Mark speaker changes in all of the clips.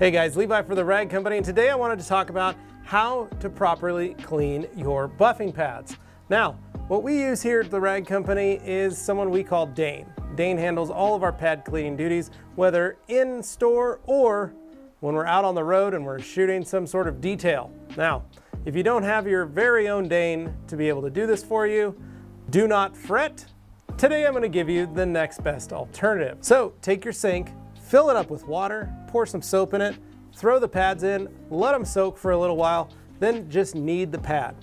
Speaker 1: Hey guys, Levi for the Rag Company, and today I wanted to talk about how to properly clean your buffing pads. Now, what we use here at the Rag Company is someone we call Dane. Dane handles all of our pad cleaning duties, whether in store or when we're out on the road and we're shooting some sort of detail. Now, if you don't have your very own Dane to be able to do this for you, do not fret. Today I'm going to give you the next best alternative. So take your sink, fill it up with water, pour some soap in it, throw the pads in, let them soak for a little while, then just knead the pad.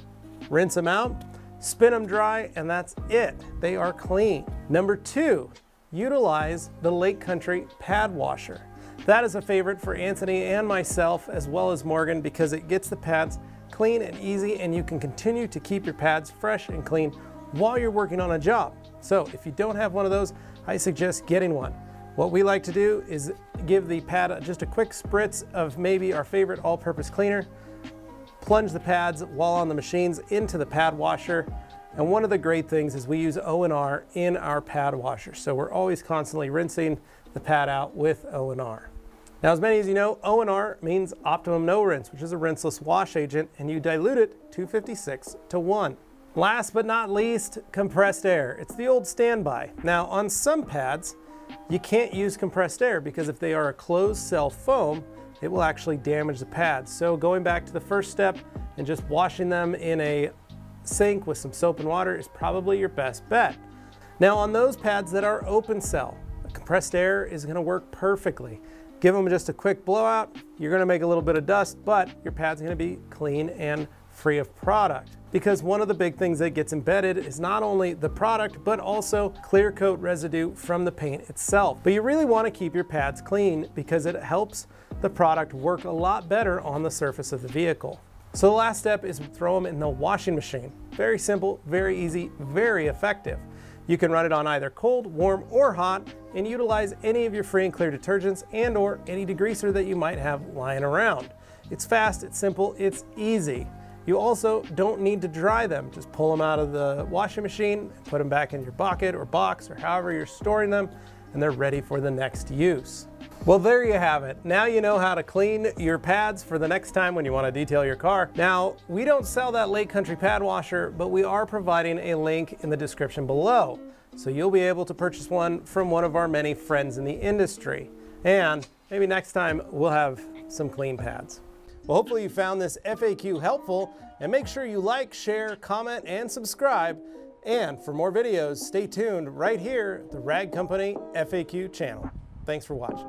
Speaker 1: Rinse them out, spin them dry, and that's it. They are clean. Number 2, utilize the Lake Country pad washer. That is a favorite for Anthony and myself, as well as Morgan, because it gets the pads clean and easy, and you can continue to keep your pads fresh and clean while you're working on a job. So if you don't have one of those, I suggest getting one. What we like to do is give the pad just a quick spritz of maybe our favorite all-purpose cleaner, plunge the pads while on the machines into the pad washer, and one of the great things is we use O&R in our pad washer, so we're always constantly rinsing the pad out with O&R. Now, as many as you know, O&R means optimum no rinse, which is a rinseless wash agent, and you dilute it 256:1. Last but not least, compressed air. It's the old standby. Now, on some pads, you can't use compressed air because if they are a closed cell foam, it will actually damage the pads. So going back to the first step and just washing them in a sink with some soap and water is probably your best bet. Now on those pads that are open cell, compressed air is going to work perfectly. Give them just a quick blowout. You're going to make a little bit of dust, but your pad's going to be clean and free of product. Because one of the big things that gets embedded is not only the product, but also clear coat residue from the paint itself. But you really want to keep your pads clean because it helps the product work a lot better on the surface of the vehicle. So the last step is throw them in the washing machine. Very simple, very easy, very effective. You can run it on either cold, warm, or hot, and utilize any of your free and clear detergents and or any degreaser that you might have lying around. It's fast, it's simple, it's easy. You also don't need to dry them. Just pull them out of the washing machine, put them back in your bucket or box or however you're storing them, and they're ready for the next use. Well, there you have it. Now you know how to clean your pads for the next time when you want to detail your car. Now, we don't sell that Lake Country pad washer, but we are providing a link in the description below. So you'll be able to purchase one from one of our many friends in the industry. And maybe next time we'll have some clean pads. Well, hopefully you found this FAQ helpful, and make sure you like, share, comment, and subscribe. And for more videos, stay tuned right here at the Rag Company FAQ channel. Thanks for watching.